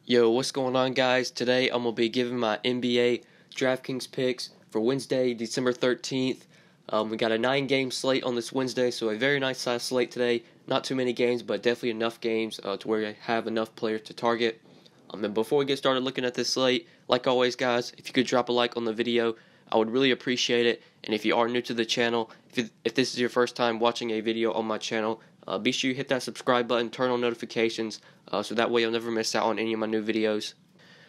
Yo, what's going on, guys? Today I'm going to be giving my NBA DraftKings picks for Wednesday, December 13th. We got a 9-game slate on this Wednesday, so a very nice size slate today. Not too many games, but definitely enough games to where you have enough players to target. And before we get started looking at this slate, like always, guys, if you could drop a like on the video, I would really appreciate it. And if you are new to the channel, if this is your first time watching a video on my channel, be sure you hit that subscribe button, turn on notifications, so that way you'll never miss out on any of my new videos.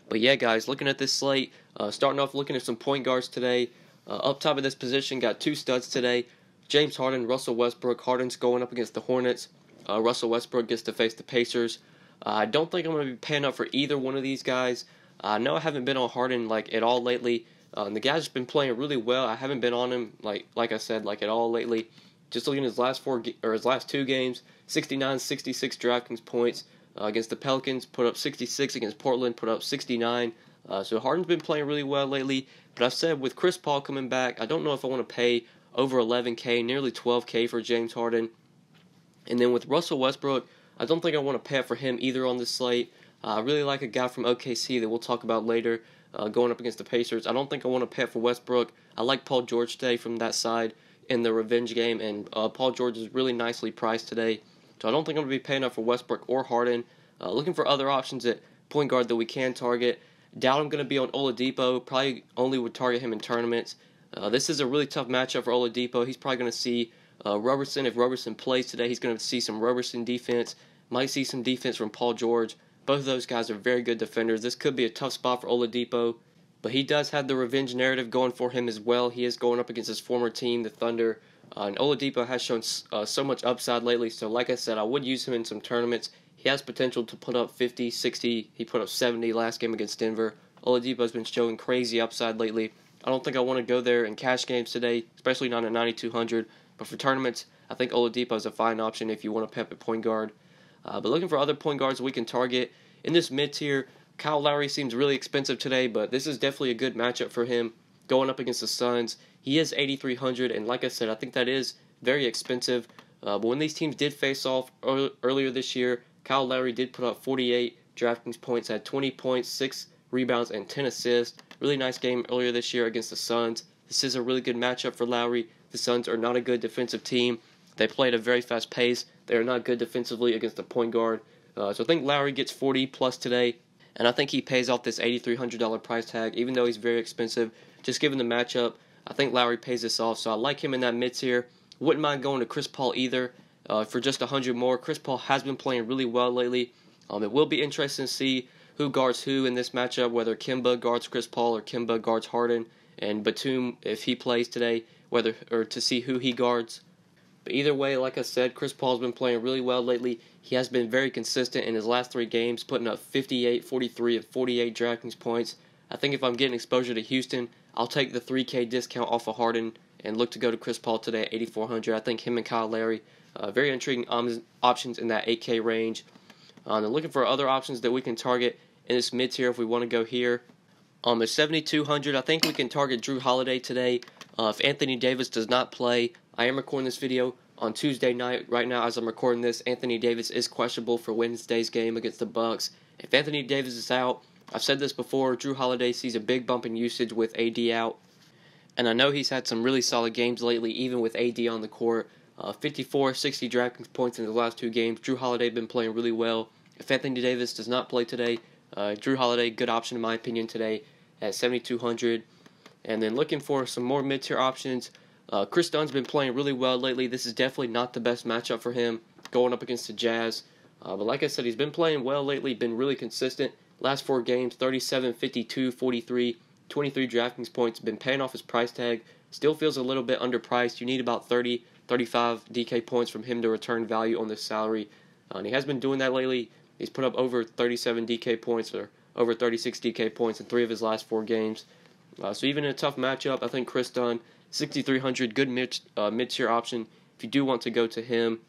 But yeah, guys, looking at this slate, starting off looking at some point guards today. Up top of this position, got two studs today. James Harden, Russell Westbrook. Harden's going up against the Hornets. Russell Westbrook gets to face the Pacers. I don't think I'm going to be paying up for either one of these guys. I know I haven't been on Harden at all lately. The guy's been playing really well. I haven't been on him like I said at all lately. Just looking at his last two games, 69, 66 DraftKings points against the Pelicans, put up 66 against Portland, put up 69. So Harden's been playing really well lately. But I've said with Chris Paul coming back, I don't know if I want to pay over 11K, nearly 12K for James Harden. And then with Russell Westbrook, I don't think I want to pay up for him either on this slate. I really like a guy from OKC that we'll talk about later going up against the Pacers. I don't think I want to pay up for Westbrook. I like Paul George today from that side in the revenge game, and Paul George is really nicely priced today. So I don't think I'm going to be paying up for Westbrook or Harden. Looking for other options at point guard that we can target. Doubt I'm going to be on OLADIPO. Probably only would target him in tournaments. This is a really tough matchup for OLADIPO. He's probably going to see ROBERSON. If ROBERSON plays today, he's going to see some ROBERSON defense. Might see some defense from Paul George. Both of those guys are very good defenders. This could be a tough spot for OLADIPO. But he does have the revenge narrative going for him as well. He is going up against his former team, the Thunder. And OLADIPO has shown so much upside lately. So like I said, I would use him in some tournaments. He has potential to put up 50, 60. He put up 70 last game against Denver. OLADIPO has been showing crazy upside lately. I don't think I want to go there in cash games today, especially not at 9,200. But for tournaments, I think OLADIPO is a fine option if you want to pep at point guard. But looking for other point guards we can target. In this mid-tier, Kyle Lowry seems really expensive today, but this is definitely a good matchup for him going up against the Suns. He is 8,300, and like I said, I think that is very expensive. But when these teams did face off earlier this year, Kyle Lowry did put up 48 DraftKings points, had 20 points, 6 rebounds, and 10 assists. Really nice game earlier this year against the Suns. This is a really good matchup for Lowry. The Suns are not a good defensive team. They play at a very fast pace. They are not good defensively against the point guard. So I think Lowry gets 40 plus today. And I think he pays off this $8,300 price tag, even though he's very expensive. Just given the matchup, I think Lowry pays this off. So I like him in that mid-tier. Wouldn't mind going to Chris Paul either for just 100 more. Chris Paul has been playing really well lately. It will be interesting to see who guards who in this matchup, whether Kemba guards Chris Paul or Kemba guards Harden, and Batum if he plays today, or to see who he guards. But either way, like I said, Chris Paul's been playing really well lately. He has been very consistent in his last 3 games, putting up 58, 43, and 48 DraftKings points. I think if I'm getting exposure to Houston, I'll take the 3K discount off of Harden and look to go to Chris Paul today at 8,400. I think him and Kyle Lowry, very intriguing options in that 8K range. And looking for other options that we can target in this mid-tier if we want to go here. At 7,200, I think we can target Jrue Holiday today. If Anthony Davis does not play, I am recording this video on Tuesday night. Right now, as I'm recording this, Anthony Davis is questionable for Wednesday's game against the Bucks. If Anthony Davis is out, I've said this before, Jrue Holiday sees a big bump in usage with AD out. And I know he's had some really solid games lately, even with AD on the court. 54, 60 DraftKings points in the last 2 games. Jrue Holiday been playing really well. If Anthony Davis does not play today, Jrue Holiday, good option in my opinion today at 7,200. And then looking for some more mid-tier options, Kris Dunn's been playing really well lately. This is definitely not the best matchup for him going up against the Jazz. But like I said, he's been playing well lately, been really consistent. Last 4 games, 37, 52, 43, 23 DraftKings points, been paying off his price tag. Still feels a little bit underpriced. You need about 30, 35 DK points from him to return value on this salary. And he has been doing that lately. He's put up over 37 DK points or over 36 DK points in 3 of his last 4 games. So even in a tough matchup, I think Kris Dunn, 6,300, good mid-tier option if you do want to go to him.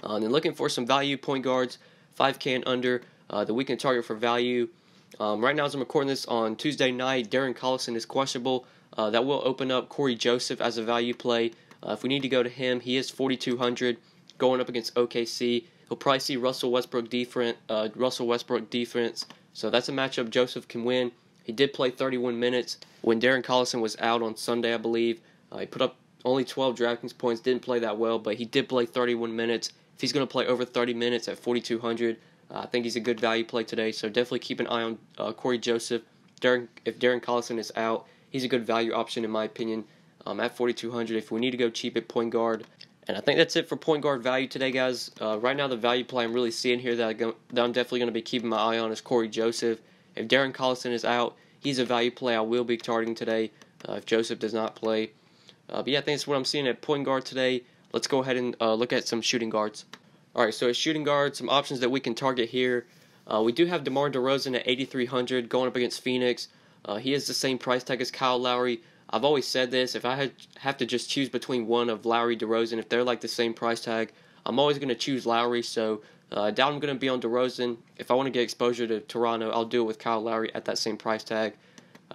And then looking for some value point guards, 5K and under, that we can target for value. Right now, as I'm recording this on Tuesday night, Darren Collison is questionable. That will open up Corey Joseph as a value play. If we need to go to him, he is 4,200, going up against OKC. He'll probably see Russell Westbrook defense So that's a matchup Joseph can win. He did play 31 minutes when Darren Collison was out on Sunday, I believe. He put up only 12 DraftKings points, didn't play that well, but he did play 31 minutes. If he's going to play over 30 minutes at 4,200, I think he's a good value play today. So definitely keep an eye on Cory Joseph. If Darren Collison is out, he's a good value option in my opinion at 4,200 if we need to go cheap at point guard. And I think that's it for point guard value today, guys. Right now, the value play I'm really seeing here that I'm definitely going to be keeping my eye on is Cory Joseph. If Darren Collison is out, he's a value play I will be targeting today if Joseph does not play. But yeah, I think that's what I'm seeing at point guard today. Let's go ahead and look at some shooting guards. Alright, so at shooting guard, some options that we can target here. We do have DeMar DeRozan at 8,300 going up against Phoenix. He has the same price tag as Kyle Lowry. I've always said this, if I have to just choose between one of Lowry, DeRozan, if they're like the same price tag, I'm always going to choose Lowry. So I doubt I'm going to be on DeRozan. If I want to get exposure to Toronto, I'll do it with Kyle Lowry at that same price tag.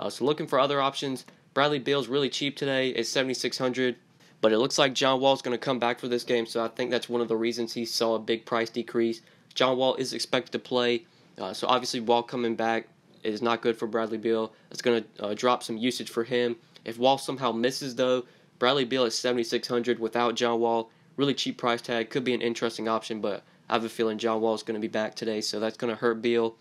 So looking for other options, Bradley Beal's really cheap today at 7,600. But it looks like John Wall's going to come back for this game, so I think that's one of the reasons he saw a big price decrease. John Wall is expected to play, so obviously Wall coming back is not good for Bradley Beal. It's going to drop some usage for him. If Wall somehow misses, though, Bradley Beal at 7,600 without John Wall, really cheap price tag, could be an interesting option, but I have a feeling John Wall is going to be back today, so that's going to hurt Beal.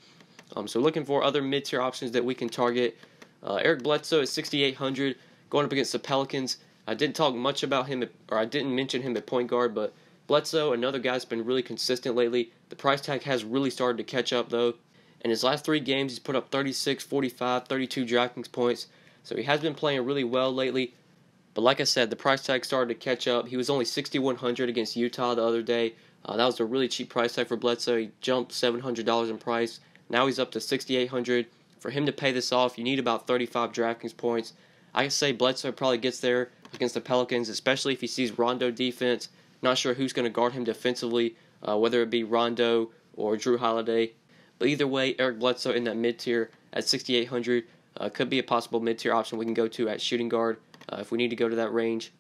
So looking for other mid-tier options that we can target. Eric BLEDSOE at 6,800 going up against the Pelicans. I didn't talk much about him, or I didn't mention him at point guard, but BLEDSOE, another guy that's been really consistent lately. The price tag has really started to catch up, though. In his last 3 games, he's put up 36, 45, 32 DraftKings points. So he has been playing really well lately. But like I said, the price tag started to catch up. He was only 6,100 against Utah the other day. That was a really cheap price tag for BLEDSOE. He jumped $700 in price. Now he's up to 6,800. For him to pay this off, you need about 35 DraftKings points. I say BLEDSOE probably gets there against the Pelicans, especially if he sees Rondo defense. Not sure who's going to guard him defensively, whether it be Rondo or Drew Holiday. But either way, Eric BLEDSOE in that mid-tier at 6,800 could be a possible mid-tier option we can go to at shooting guard if we need to go to that range.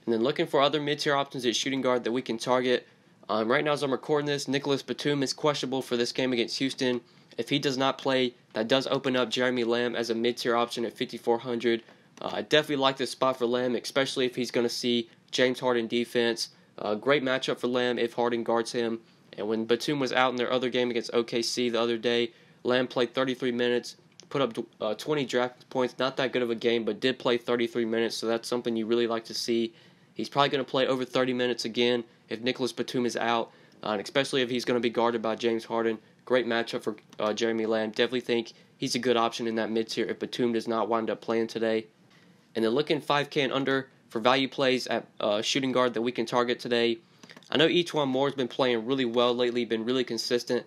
And then looking for other mid-tier options at shooting guard that we can target. Right now as I'm recording this, Nicolas Batum is questionable for this game against Houston. If he does not play, that does open up Jeremy Lamb as a mid-tier option at 5,400. I definitely like this spot for Lamb, especially if he's going to see James Harden defense. Great matchup for Lamb if Harden guards him. And when Batum was out in their other game against OKC the other day, Lamb played 33 minutes, put up 20 draft points. Not that good of a game, but did play 33 minutes, so that's something you really like to see. He's probably going to play over 30 minutes again if Nicolas Batum is out, and especially if he's going to be guarded by James Harden. Great matchup for Jeremy Lamb. Definitely think he's a good option in that mid-tier if Batum does not wind up playing today. And then looking 5K and under for value plays at shooting guard that we can target today. I know E'Twaun Moore has been playing really well lately, been really consistent.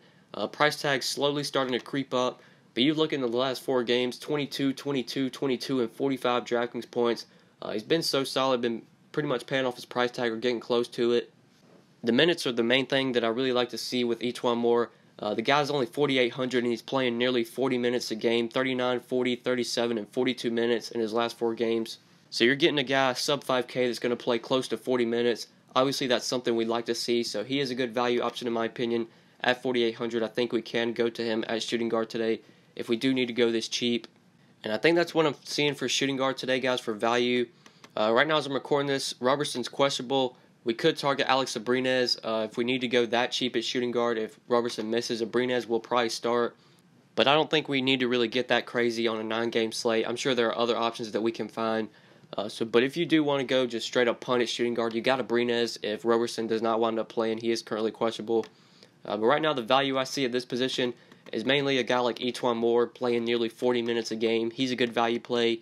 Price tag slowly starting to creep up. But you look in the last 4 games, 22, 22, 22, and 45 DraftKings points. He's been so solid, been pretty much paying off his price tag or getting close to it. The minutes are the main thing that I really like to see with E'Twaun Moore. The guy's only 4,800 and he's playing nearly 40 minutes a game, 39, 40, 37, and 42 minutes in his last 4 games. So you're getting a guy sub 5K that's going to play close to 40 minutes. Obviously that's something we'd like to see, so he is a good value option in my opinion. At 4,800, I think we can go to him at shooting guard today if we do need to go this cheap. And I think that's what I'm seeing for shooting guard today, guys, for value. Right now as I'm recording this, Roberson's questionable. We could target Alex Abrines if we need to go that cheap at shooting guard. If Roberson misses, Abrines will probably start. But I don't think we need to really get that crazy on a 9-game slate. I'm sure there are other options that we can find. But if you do want to go just straight up punt at shooting guard, you got Abrines if Roberson does not wind up playing. He is currently questionable. But right now the value I see at this position is mainly a guy like E'Twaun Moore playing nearly 40 minutes a game. He's a good value play.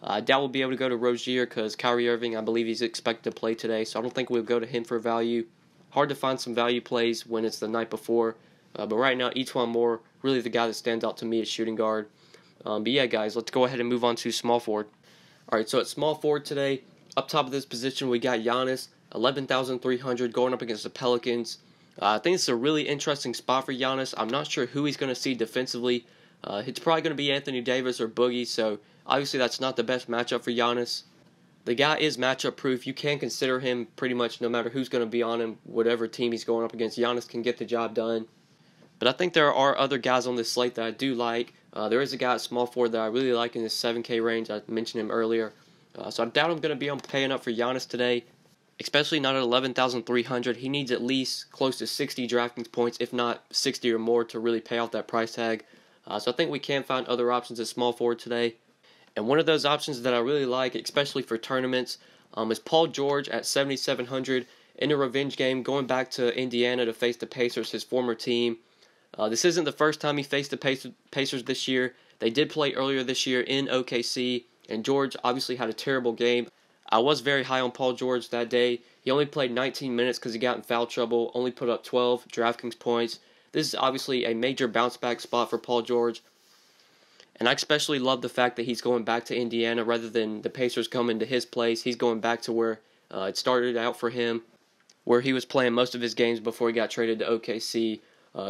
I doubt we'll be able to go to Rozier because Kyrie Irving, I believe he's expected to play today, so I don't think we'll go to him for value. Hard to find some value plays when it's the night before. But right now, E'Twaun Moore, really the guy that stands out to me as shooting guard. But yeah, guys, let's go ahead and move on to small forward. Alright, so at small forward today, up top of this position, we got Giannis, 11,300 going up against the Pelicans. I think it's a really interesting spot for Giannis. I'm not sure who he's going to see defensively. It's probably going to be Anthony Davis or Boogie, so obviously that's not the best matchup for Giannis. The guy is matchup proof. You can consider him pretty much no matter who's going to be on him, whatever team he's going up against. Giannis can get the job done. But I think there are other guys on this slate that I do like. There is a guy at small forward that I really like in the 7K range. I mentioned him earlier. So I doubt I'm going to be on paying up for Giannis today, especially not at 11,300. He needs at least close to 60 DraftKings points, if not 60 or more, to really pay off that price tag. So I think we can find other options at small forward today. And one of those options that I really like, especially for tournaments, is Paul George at 7,700 in a revenge game, going back to Indiana to face the Pacers, his former team. This isn't the first time he faced the Pacers this year. They did play earlier this year in OKC, and George obviously had a terrible game. I was very high on Paul George that day. He only played 19 minutes because he got in foul trouble, only put up 12 DraftKings points. This is obviously a major bounce back spot for Paul George. And I especially love the fact that he's going back to Indiana rather than the Pacers coming to his place. He's going back to where it started out for him, where he was playing most of his games before he got traded to OKC.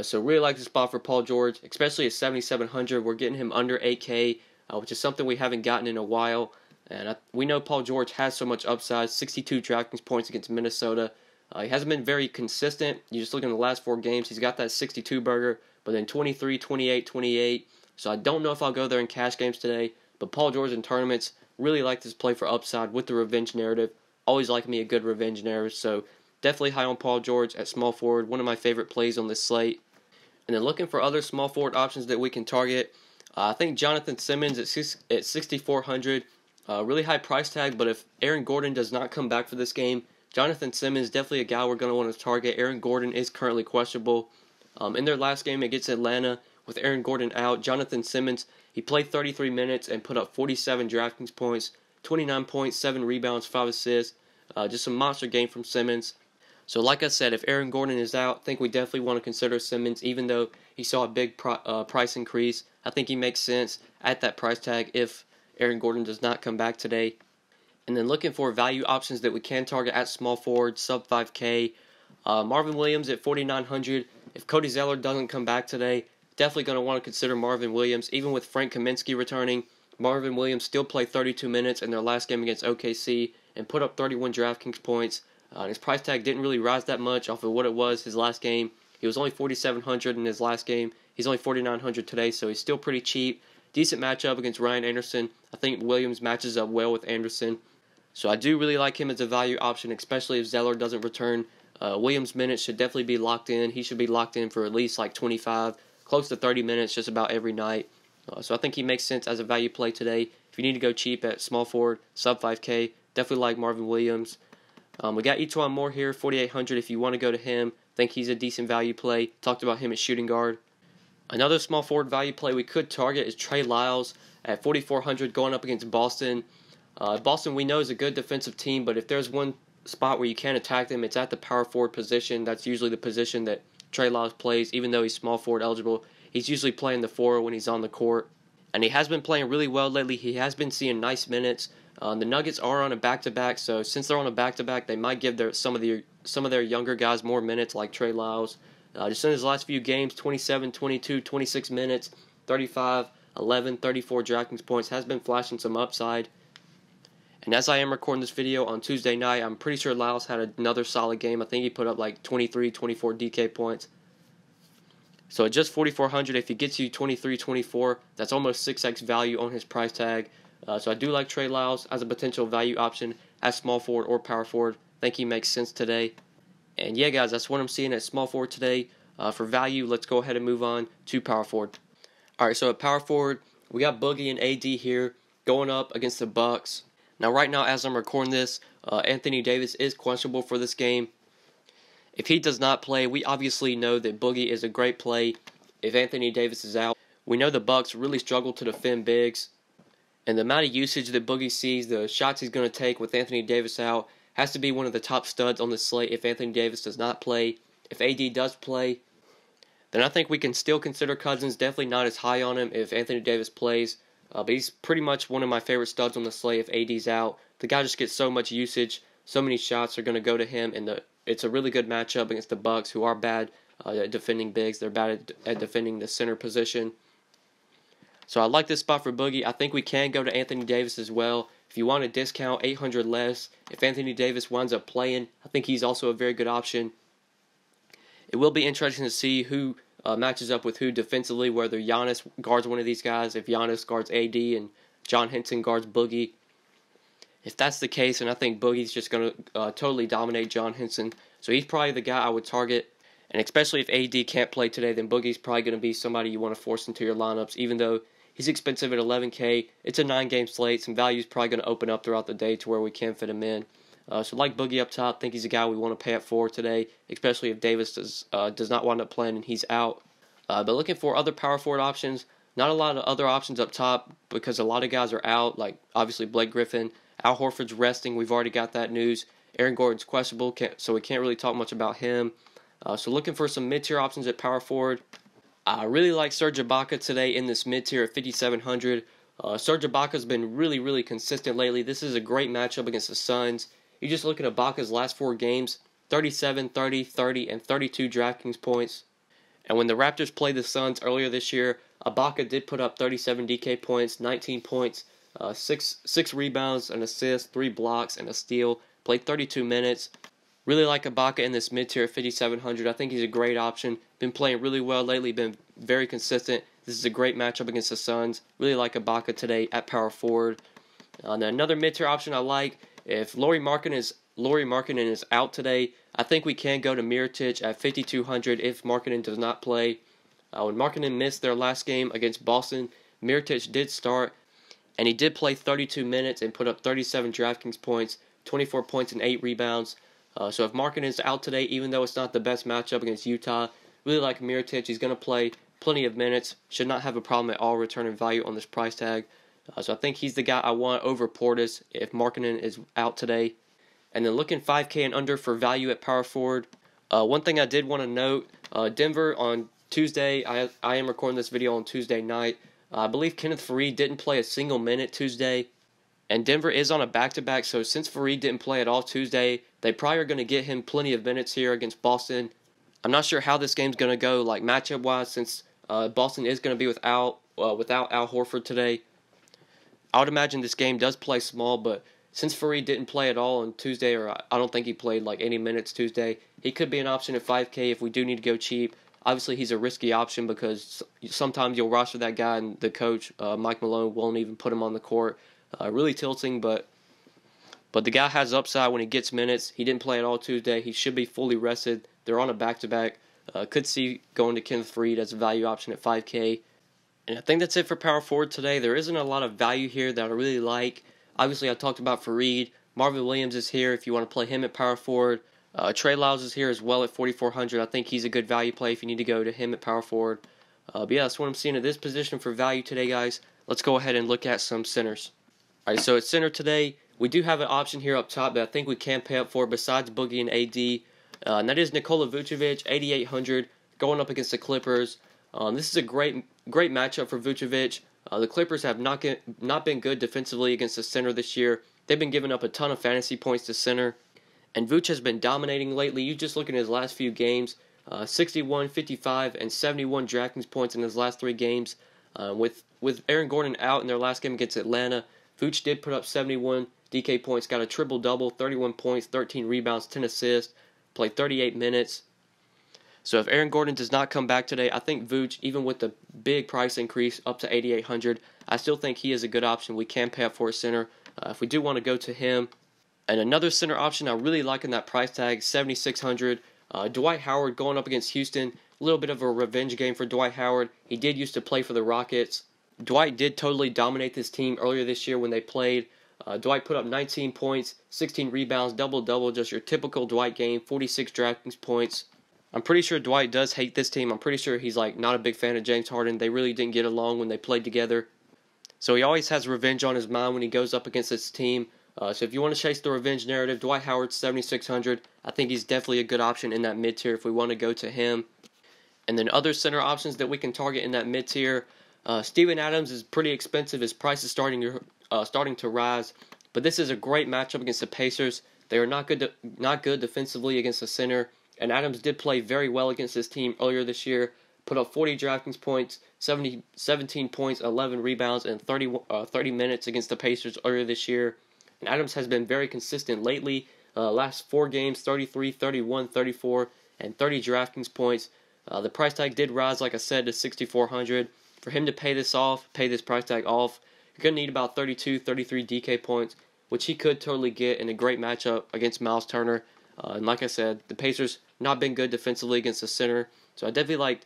So really like the spot for Paul George, especially at 7,700. We're getting him under 8K, which is something we haven't gotten in a while. And we know Paul George has so much upside, 62 DraftKings points against Minnesota. He hasn't been very consistent. You just look in the last 4 games, he's got that 62 burger, but then 23, 28, 28. So I don't know if I'll go there in cash games today, but Paul George in tournaments, really like this play for upside with the revenge narrative. Always like me a good revenge narrative, so definitely high on Paul George at small forward, one of my favorite plays on this slate. And then looking for other small forward options that we can target, I think Jonathan Simmons at 6,400, really high price tag, but if Aaron Gordon does not come back for this game, Jonathan Simmons definitely a guy we're going to want to target. Aaron Gordon is currently questionable. In their last game against Atlanta, with Aaron Gordon out, Jonathan Simmons, he played 33 minutes and put up 47 DraftKings points, 29 points, 7 rebounds, 5 assists. Just a monster game from Simmons. So like I said, if Aaron Gordon is out, I think we definitely want to consider Simmons, even though he saw a big price increase. I think he makes sense at that price tag if Aaron Gordon does not come back today. And then looking for value options that we can target at small forward, sub 5K. Marvin Williams at 4,900. If Cody Zeller doesn't come back today, definitely going to want to consider Marvin Williams. Even with Frank Kaminsky returning, Marvin Williams still played 32 minutes in their last game against OKC and put up 31 DraftKings points. His price tag didn't really rise that much off of what it was his last game. He was only 4,700 in his last game. He's only 4,900 today, so he's still pretty cheap. Decent matchup against Ryan Anderson. I think Williams matches up well with Anderson. So I do really like him as a value option, especially if Zeller doesn't return. Williams' minutes should definitely be locked in. He should be locked in for at least like 25, close to 30 minutes just about every night. So I think he makes sense as a value play today. If you need to go cheap at small forward, sub 5K, definitely like Marvin Williams. We got Etuan Moore here, 4,800 if you want to go to him. Think he's a decent value play. Talked about him at shooting guard. Another small forward value play we could target is Trey Lyles at 4,400 going up against Boston. Boston we know is a good defensive team, but if there's one spot where you can attack them, it's at the power forward position. That's usually the position that Trey Lyles plays, even though he's small forward eligible. He's usually playing the 4 when he's on the court. And he has been playing really well lately. He has been seeing nice minutes. The Nuggets are on a back-to-back, so since they're on a back-to-back, they might give some of their younger guys more minutes, like Trey Lyles. Just in his last few games, 27, 22, 26 minutes, 35, 11, 34 DraftKings points, has been flashing some upside. And as I am recording this video on Tuesday night, I'm pretty sure Lyles had another solid game. I think he put up like 23, 24 DK points. So at just 4,400, if he gets you 23, 24, that's almost 6x value on his price tag. So I do like Trey Lyles as a potential value option as small forward or power forward. I think he makes sense today. And yeah, guys, that's what I'm seeing at small forward today. For value, let's go ahead and move on to power forward. Alright, so at power forward, we got Boogie and AD here going up against the Bucks. Now, right now, as I'm recording this, Anthony Davis is questionable for this game. If he does not play, we obviously know that Boogie is a great play if Anthony Davis is out. We know the Bucks really struggle to defend bigs. And the amount of usage that Boogie sees, the shots he's going to take with Anthony Davis out, has to be one of the top studs on the slate if Anthony Davis does not play. If AD does play, then I think we can still consider Cousins. Definitely not as high on him if Anthony Davis plays. But he's pretty much one of my favorite studs on the slate if AD's out. The guy just gets so much usage. So many shots are going to go to him. And it's a really good matchup against the Bucks, who are bad at defending bigs. They're bad at defending the center position. So I like this spot for Boogie. I think we can go to Anthony Davis as well. If you want a discount, 800 less. If Anthony Davis winds up playing, I think he's also a very good option. It will be interesting to see who matches up with who defensively, whether Giannis guards one of these guys, if Giannis guards AD and John Henson guards Boogie. If that's the case, and I think Boogie's just going to totally dominate John Henson, so he's probably the guy I would target. And especially if AD can't play today, then Boogie's probably going to be somebody you want to force into your lineups, even though he's expensive at $11K. It's a 9-game slate. Some value is probably going to open up throughout the day to where we can fit him in. So like Boogie up top, think he's a guy we want to pay up for today, especially if Davis does not wind up playing and he's out. But looking for other power forward options, not a lot of other options up top because a lot of guys are out, like obviously Blake Griffin. Al Horford's resting. We've already got that news. Aaron Gordon's questionable, so we can't really talk much about him. So looking for some mid-tier options at power forward. I really like SERGE Ibaka today in this mid-tier at 5,700. SERGE Ibaka's been really consistent lately. This is a great matchup against the Suns. You just look at Ibaka's last 4 games, 37, 30, 30, and 32 DraftKings points. And when the Raptors played the Suns earlier this year, Ibaka did put up 37 DK points, 19 points, 6 rebounds, an assist, 3 blocks, and a steal. Played 32 minutes. Really like Ibaka in this mid-tier at 5,700. I think he's a great option. Been playing really well lately. Been very consistent. This is a great matchup against the Suns. Really like Ibaka today at power forward. Then another mid-tier option I like. If Lauri Markkanen is out today, I think we can go to MIROTIC at 5,200 if Markkanen does not play. When Markkanen missed their last game against Boston, MIROTIC did start, and he did play 32 minutes and put up 37 DraftKings points, 24 points and 8 rebounds. So if Markkanen is out today, even though it's not the best matchup against Utah, really like MIROTIC. He's going to play plenty of minutes. Should not have a problem at all returning value on this price tag. So I think he's the guy I want over Portis if Markkanen is out today. And then looking 5K and under for value at power forward. One thing I did want to note, Denver on Tuesday, I am recording this video on Tuesday night. I believe Kenneth FARIED didn't play a single minute Tuesday. And Denver is on a back-to-back, so since FARIED didn't play at all Tuesday, they probably are going to get him plenty of minutes here against Boston. I'm not sure how this game's going to go, like matchup-wise, since Boston is going to be without Al Horford today. I would imagine this game does play small, but since FARIED didn't play at all on Tuesday, or I don't think he played like any minutes Tuesday, he could be an option at 5K if we do need to go cheap. Obviously, he's a risky option because sometimes you'll roster that guy and the coach, Mike Malone, won't even put him on the court. Really tilting, but the guy has upside when he gets minutes. He didn't play at all Tuesday. He should be fully rested. They're on a back-to-back. Could see going to Kenneth FARIED as a value option at 5K. And I think that's it for power forward today. There isn't a lot of value here that I really like. Obviously, I talked about FARIED. Marvin Williams is here if you want to play him at power forward. TREY is here as well at 4,400. I think he's a good value play if you need to go to him at power forward. But yeah, that's what I'm seeing at this position for value today, guys. Let's go ahead and look at some centers. Alright, so at center today, we do have an option here up top that I think we can pay up for besides Boogie and AD. And that is NIKOLA VUCEVIC, 8,800, going up against the Clippers. This is a great matchup for VUCEVIC. The Clippers have not been good defensively against the center this year. They've been giving up a ton of fantasy points to center. And Vooch has been dominating lately. You just look at his last few games, 61, 55, and 71 DraftKings points in his last 3 games. With Aaron Gordon out in their last game against Atlanta, Vooch did put up 71 DK points, got a triple-double, 31 points, 13 rebounds, 10 assists, played 38 minutes. So if Aaron Gordon does not come back today, I think Vooch, even with the big price increase up to 8,800, I still think he is a good option. We can pay up for a center if we do want to go to him. And another center option I really like in that price tag, 7,600. Dwight Howard going up against Houston. A little bit of a revenge game for Dwight Howard. He did used to play for the Rockets. Dwight did totally dominate this team earlier this year when they played. Dwight put up 19 points, 16 rebounds, double-double, just your typical Dwight game, 46 DraftKings points. I'm pretty sure Dwight does hate this team. I'm pretty sure he's like not a big fan of James Harden. They really didn't get along when they played together. So he always has revenge on his mind when he goes up against this team. So if you want to chase the revenge narrative, Dwight Howard's 7,600. I think he's definitely a good option in that mid-tier if we want to go to him. And then other center options that we can target in that mid-tier, Steven Adams is pretty expensive. His price is starting to rise. But this is a great matchup against the Pacers. They are not good defensively against the center. And Adams did play very well against this team earlier this year. Put up 40 DraftKings points, 17 points, 11 rebounds, and 30 minutes against the Pacers earlier this year. And Adams has been very consistent lately. Last 4 games, 33, 31, 34, and 30 DraftKings points. The price tag did rise, like I said, to 6,400. For him to pay this price tag off, you're going to need about 32, 33 DK points, which he could totally get in a great matchup against Myles Turner. And like I said, the Pacers not been good defensively against the center, so I definitely liked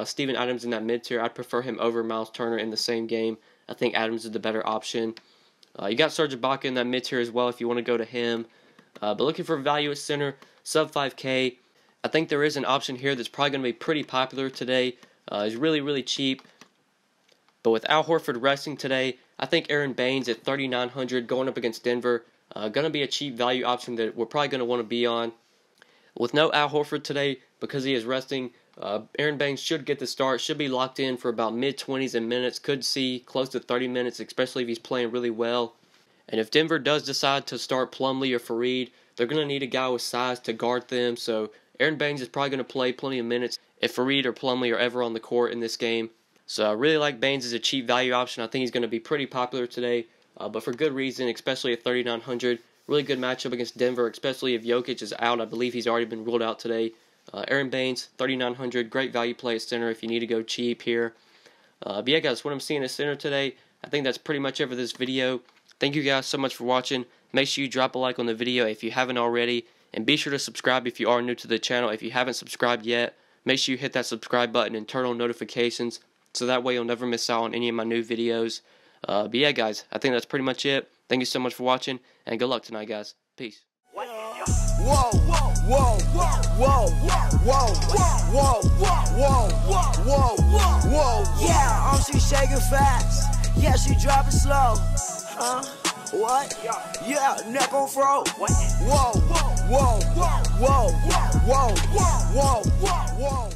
Steven Adams in that mid-tier. I'd prefer him over Myles Turner in the same game. I think Adams is the better option. You got SERGE in that mid-tier as well if you want to go to him. But looking for value at center, sub 5K. I think there is an option here that's probably going to be pretty popular today. It's really, really cheap. But with Al Horford resting today, I think Aaron Baynes at 3,900 going up against Denver, going to be a cheap value option that we're probably going to want to be on. With no Al Horford today, because he is resting, Aaron Baynes should get the start, should be locked in for about mid-20s in minutes, could see close to 30 minutes, especially if he's playing really well. And if Denver does decide to start Plumlee or FARIED, they're going to need a guy with size to guard them, so Aaron Baynes is probably going to play plenty of minutes if FARIED or Plumlee are ever on the court in this game. So I really like Baynes as a cheap value option. I think he's going to be pretty popular today, but for good reason, especially at 3,900. Really good matchup against Denver, especially if Jokic is out. I believe he's already been ruled out today. Aaron Baynes, 3,900, great value play at center if you need to go cheap here. But yeah, guys, what I'm seeing at center today, I think that's pretty much it for this video. Thank you guys so much for watching. Make sure you drop a like on the video if you haven't already, and be sure to subscribe if you are new to the channel. If you haven't subscribed yet, make sure you hit that subscribe button and turn on notifications, so that way you'll never miss out on any of my new videos. But yeah, guys, I think that's pretty much it. Thank you so much for watching, and good luck tonight, guys. Peace. Whoa, whoa, whoa, whoa, whoa, whoa, whoa, whoa, whoa. Yeah, she shaking fast. Yeah, she dropping slow. What? Yeah, neck on fro. Whoa, whoa, whoa, whoa, whoa, whoa, whoa, whoa.